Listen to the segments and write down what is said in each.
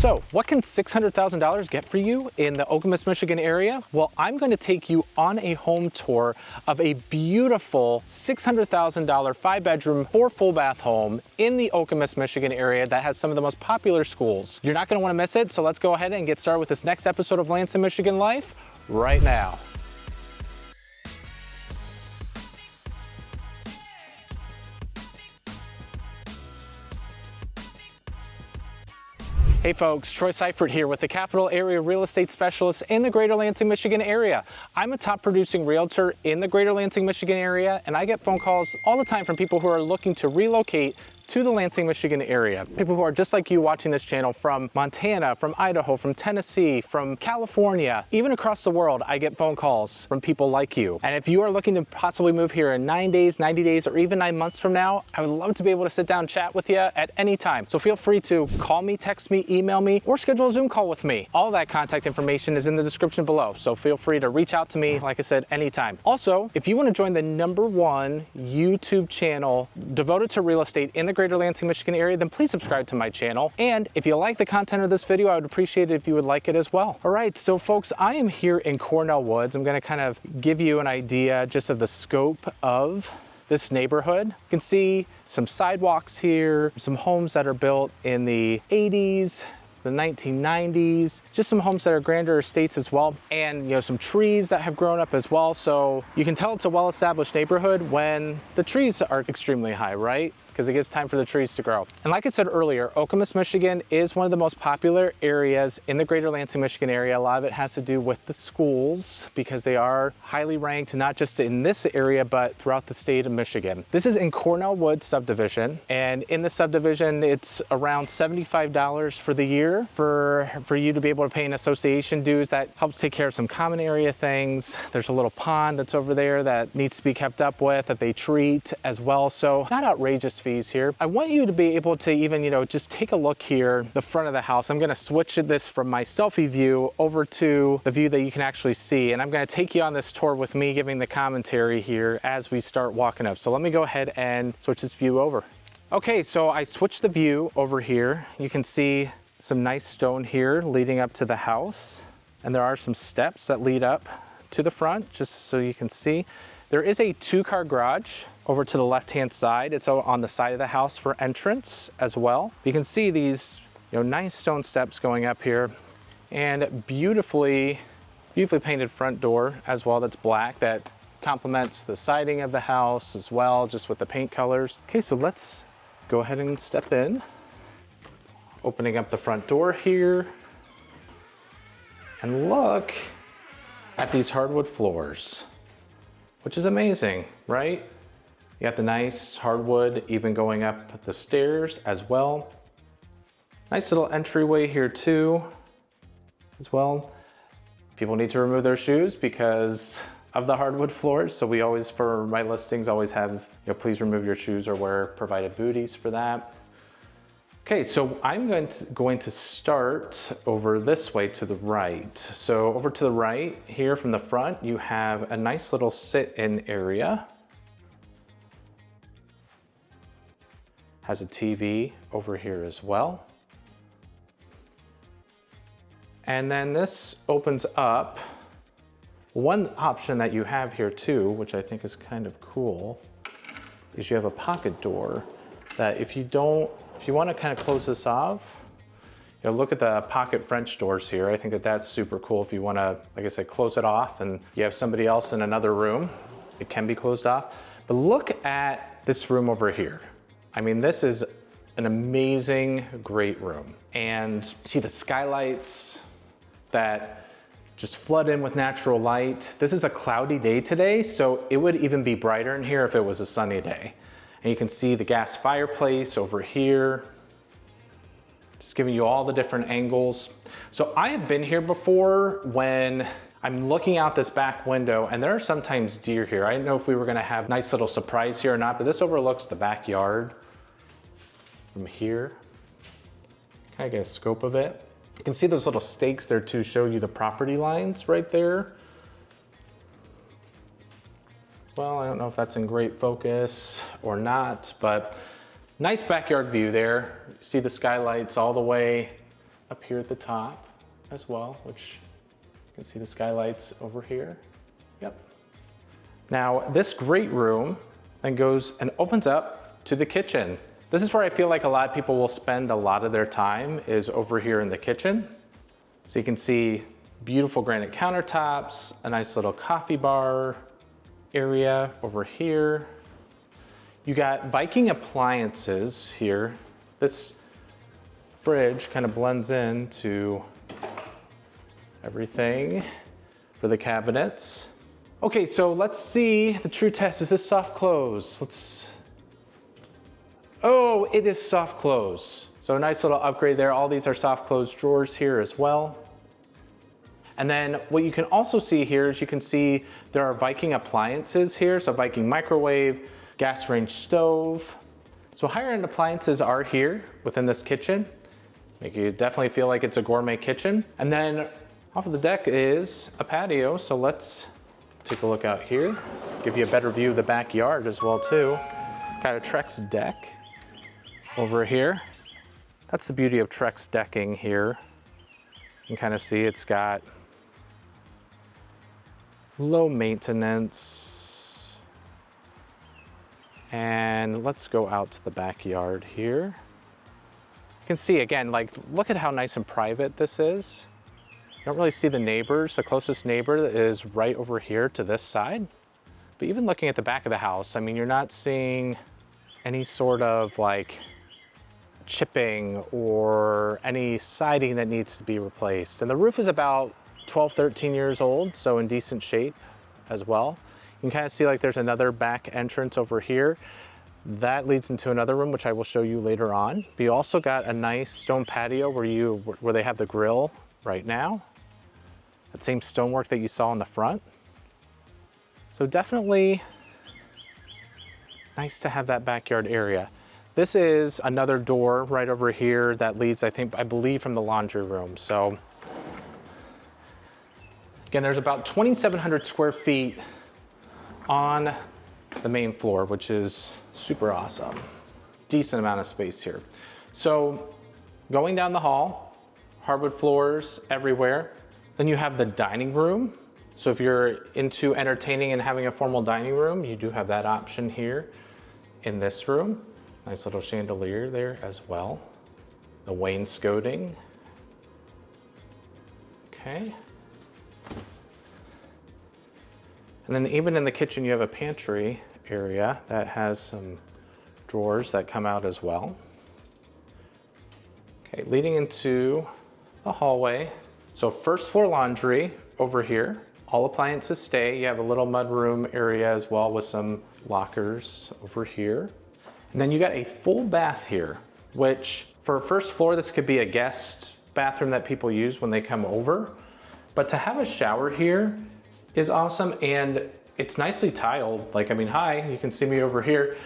So what can $600,000 get for you in the Okemos, Michigan area? Well, I'm going to take you on a home tour of a beautiful $600,000 5-bedroom, 4 full bath home in the Okemos, Michigan area that has some of the most popular schools. You're not going to want to miss it, so let's go ahead and get started with this next episode of Lansing, Michigan Life right now. Hey folks, Troy Seifert here with the Capital Area Real Estate Specialist in the Greater Lansing, Michigan area. I'm a top producing realtor in the Greater Lansing, Michigan area, and I get phone calls all the time from people who are looking to relocate to the Lansing, Michigan area. People who are just like you watching this channel from Montana, from Idaho, from Tennessee, from California, even across the world. I get phone calls from people like you. And if you are looking to possibly move here in 9 days, 90 days, or even 9 months from now, I would love to be able to sit down and chat with you at any time. So feel free to call me, text me, email me, or schedule a Zoom call with me. All that contact information is in the description below. So feel free to reach out to me, like I said, anytime. Also, if you want to join the #1 YouTube channel devoted to real estate in the Greater Lansing, Michigan area, then please subscribe to my channel. And if you like the content of this video, I would appreciate it if you would like it as well. All right, so folks, I am here in Cornell Woods. I'm going to kind of give you an idea just of the scope of this neighborhood. You can see some sidewalks here, some homes that are built in the 80s, the 1990s, just some homes that are grander estates as well, and some trees that have grown up as well. So you can tell it's a well-established neighborhood when the trees are extremely high, right? Because it gives time for the trees to grow. And like I said earlier, Okemos, Michigan is one of the most popular areas in the Greater Lansing, Michigan area. A lot of it has to do with the schools because they are highly ranked, not just in this area, but throughout the state of Michigan. This is in Cornell Woods Subdivision. And in the subdivision, it's around $75 for the year for you to be able to pay an association dues. That helps take care of some common area things. There's a little pond that's over there that needs to be kept up with, that they treat as well. So not outrageous fees here. I want you to be able to even, just take a look here, the front of the house. I'm going to switch this from my selfie view over to the view that you can actually see. And I'm going to take you on this tour with me giving the commentary here as we start walking up. So let me go ahead and switch this view over. Okay, so I switched the view over here. You can see some nice stone here leading up to the house. And there are some steps that lead up to the front, just so you can see. There is a 2-car garage over to the left-hand side. It's on the side of the house for entrance as well. You can see these, nice stone steps going up here, and beautifully painted front door as well. That's black. That complements the siding of the house as well, just with the paint colors. Okay, so let's go ahead and step in. Opening up the front door here, and look at these hardwood floors, which is amazing, right? You got the nice hardwood even going up the stairs as well. Nice little entryway here too, as well. People need to remove their shoes because of the hardwood floors. So we always, for my listings, always have, please remove your shoes or wear provided booties for that. Okay, so I'm going to start over this way to the right. So over to the right here from the front, you have a nice little sit-in area. Has a TV over here as well. And then this opens up. One option that you have here too, which I think is kind of cool, is you have a pocket door that if you want to kind of close this off, look at the pocket French doors here. I think that's super cool. If you want to, like I said, close it off and you have somebody else in another room, it can be closed off. But look at this room over here. I mean, this is an amazing, great room. And see the skylights that just flood in with natural light. This is a cloudy day today, so it would even be brighter in here if it was a sunny day. And you can see the gas fireplace over here, just giving you all the different angles. So I have been here before when I'm looking out this back window, and there are sometimes deer here. I didn't know if we were gonna have a nice little surprise here or not, but this overlooks the backyard from here. Kind of get a scope of it. You can see those little stakes there to show you the property lines right there. Well, I don't know if that's in great focus or not, but nice backyard view there. You see the skylights all the way up here at the top as well, which you can see the skylights over here. Yep. Now this great room then goes and opens up to the kitchen. This is where I feel like a lot of people will spend a lot of their time, is over here in the kitchen. So you can see beautiful granite countertops, a nice little coffee bar area over here. You got Viking appliances here. This fridge kind of blends into everything for the cabinets. Okay, so let's see the true test. Is this soft close? Oh, it is soft close. So a nice little upgrade there. All these are soft close drawers here as well. And then what you can also see here is you can see there are Viking appliances here. So Viking microwave, gas range stove. So higher end appliances are here within this kitchen. Make you definitely feel like it's a gourmet kitchen. And then off of the deck is a patio. So let's take a look out here. Give you a better view of the backyard as well too. Got a Trex deck over here. That's the beauty of Trex decking here. You can kind of see it's got low maintenance. And let's go out to the backyard here. You can see again, like, look at how nice and private this is. You don't really see the neighbors. The closest neighbor is right over here to this side. But even looking at the back of the house, I mean, you're not seeing any sort of like chipping or any siding that needs to be replaced. And the roof is about 12, 13 years old, so in decent shape as well. You can kind of see like there's another back entrance over here. That leads into another room, which I will show you later on. But you also got a nice stone patio where they have the grill right now. That same stonework that you saw in the front. So definitely nice to have that backyard area. This is another door right over here that leads, I believe, from the laundry room. So again, there's about 2,700 square feet on the main floor, which is super awesome. Decent amount of space here. So going down the hall, hardwood floors everywhere. Then you have the dining room. So if you're into entertaining and having a formal dining room, you do have that option here in this room. Nice little chandelier there as well. The wainscoting. Okay. And then even in the kitchen, you have a pantry area that has some drawers that come out as well. Okay, leading into the hallway. So first floor laundry over here. All appliances stay. You have a little mudroom area as well with some lockers over here. And then you got a full bath here, which for a first floor, this could be a guest bathroom that people use when they come over. But to have a shower here is awesome, and it's nicely tiled. Like, I mean, hi, you can see me over here,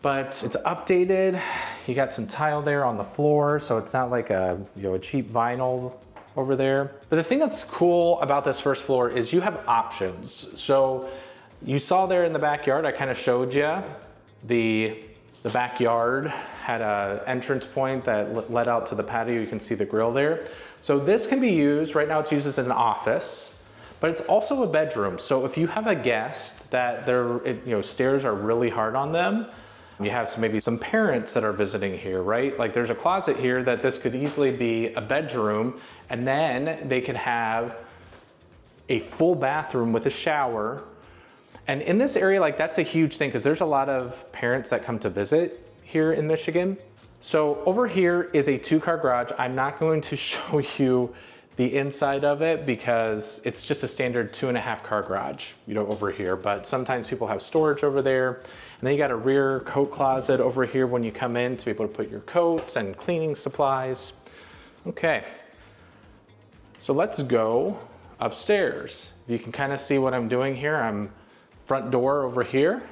but it's updated. You got some tile there on the floor, so it's not like a cheap vinyl over there. But the thing that's cool about this first floor is you have options. So you saw there in the backyard, I kind of showed you the backyard had an entrance point that led out to the patio. You can see the grill there. So this can be used, right now it's used as an office, but it's also a bedroom. So if you have a guest that stairs are really hard on them, you have maybe some parents that are visiting here, right? Like there's a closet here that this could easily be a bedroom, and then they could have a full bathroom with a shower. And in this area, like that's a huge thing because there's a lot of parents that come to visit here in Michigan. So over here is a 2-car garage. I'm not going to show you the inside of it because it's just a standard 2.5-car garage, over here. But sometimes people have storage over there. And then you got a rear coat closet over here when you come in to be able to put your coats and cleaning supplies. Okay, so let's go upstairs. You can kind of see what I'm doing here. I'm front door over here,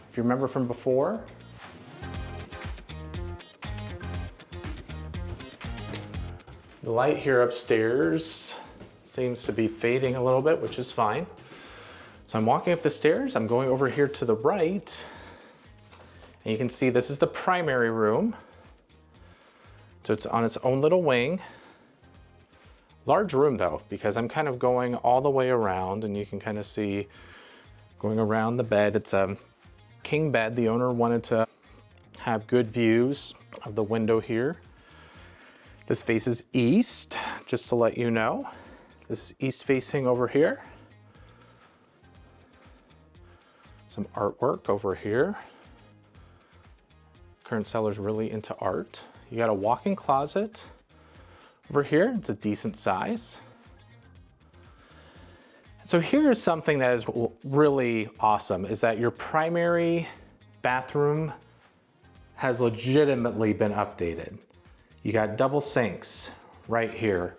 if you remember from before. The light here upstairs seems to be fading a little bit, which is fine. So I'm walking up the stairs, I'm going over here to the right, and you can see this is the primary room. So it's on its own little wing. Large room though, because I'm kind of going all the way around, and you can kind of see going around the bed. It's a king bed. The owner wanted to have good views of the window here. This faces east, just to let you know. This is east facing over here. Some artwork over here. Current seller's really into art. You got a walk-in closet over here. It's a decent size. So here's something that is really awesome, is that your primary bathroom has legitimately been updated. You got double sinks right here.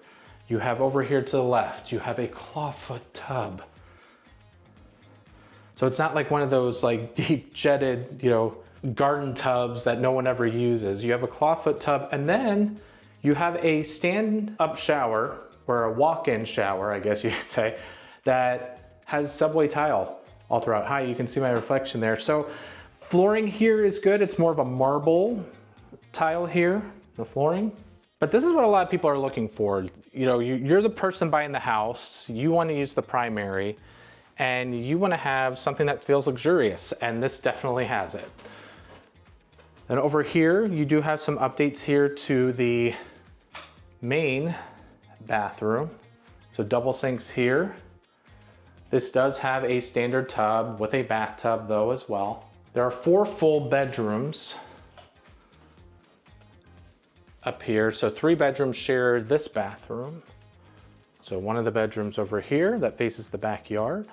You have over here to the left, you have a clawfoot tub. So it's not like one of those like deep jetted, garden tubs that no one ever uses. You have a clawfoot tub, and then you have a stand-up shower, or a walk-in shower, I guess you could say, that has subway tile all throughout. Hi, you can see my reflection there. So flooring here is good. It's more of a marble tile here, the flooring. But this is what a lot of people are looking for. You're the person buying the house, you want to use the primary, and you want to have something that feels luxurious, and this definitely has it. Then over here, you do have some updates here to the main bathroom. So double sinks here. This does have a standard tub with a bathtub though as well. There are 4 full bedrooms up here. So 3 bedrooms share this bathroom. So one of the bedrooms over here that faces the backyard.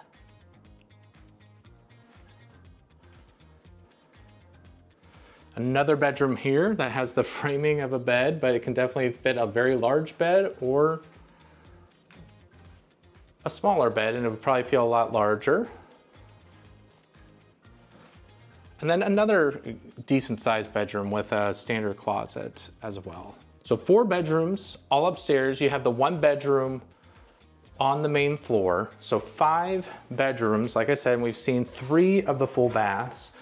Another bedroom here that has the framing of a bed, but it can definitely fit a very large bed or a smaller bed, and it would probably feel a lot larger. And then another decent sized bedroom with a standard closet as well. So 4 bedrooms, all upstairs. You have the 1 bedroom on the main floor. So 5 bedrooms. Like I said, we've seen 3 of the full baths.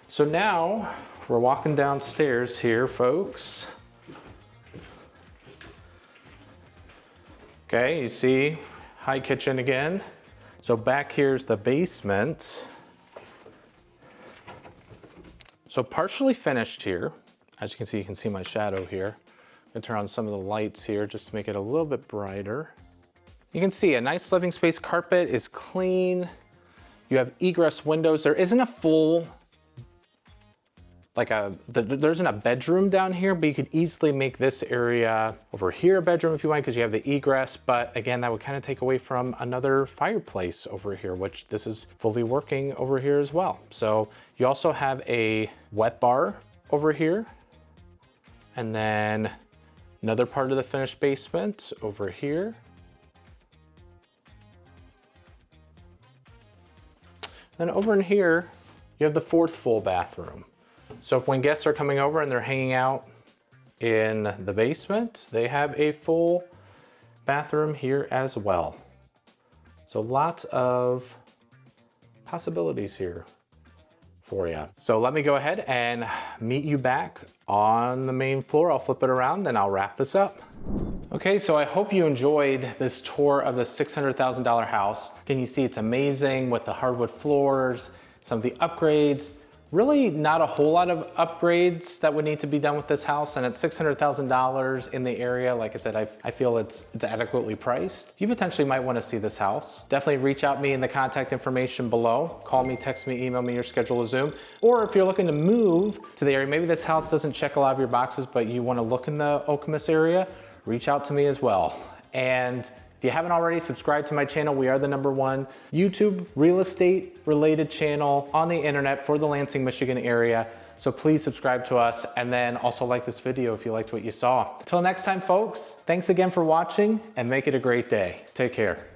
So now we're walking downstairs here, folks. Okay, you see, high kitchen again. So back here's the basement. So partially finished here. As you can see my shadow here. I'm gonna turn on some of the lights here just to make it a little bit brighter. You can see a nice living space. Carpet is clean. You have egress windows. There isn't a full, there isn't a bedroom down here, but you could easily make this area over here a bedroom if you want, because you have the egress. But again, that would kind of take away from another fireplace over here, which this is fully working over here as well. So you also have a wet bar over here. And then another part of the finished basement over here. Then over in here, you have the 4th full bathroom. So when guests are coming over and they're hanging out in the basement, they have a full bathroom here as well. So lots of possibilities here for you. So let me go ahead and meet you back on the main floor. I'll flip it around and I'll wrap this up. Okay, so I hope you enjoyed this tour of the $600,000 house. Can you see it's amazing with the hardwood floors, some of the upgrades. Really not a whole lot of upgrades that would need to be done with this house, and at $600,000 in the area, like I said, I feel it's adequately priced. You potentially might want to see this house. Definitely reach out to me in the contact information below. Call me, text me, email me, or schedule a Zoom. Or if you're looking to move to the area, maybe this house doesn't check a lot of your boxes, but you want to look in the Okemos area, reach out to me as well. And if you haven't already, subscribe to my channel. We are the #1 YouTube real estate related channel on the internet for the Lansing, Michigan area. So please subscribe to us, and then also like this video if you liked what you saw. Until next time, folks, thanks again for watching, and make it a great day. Take care.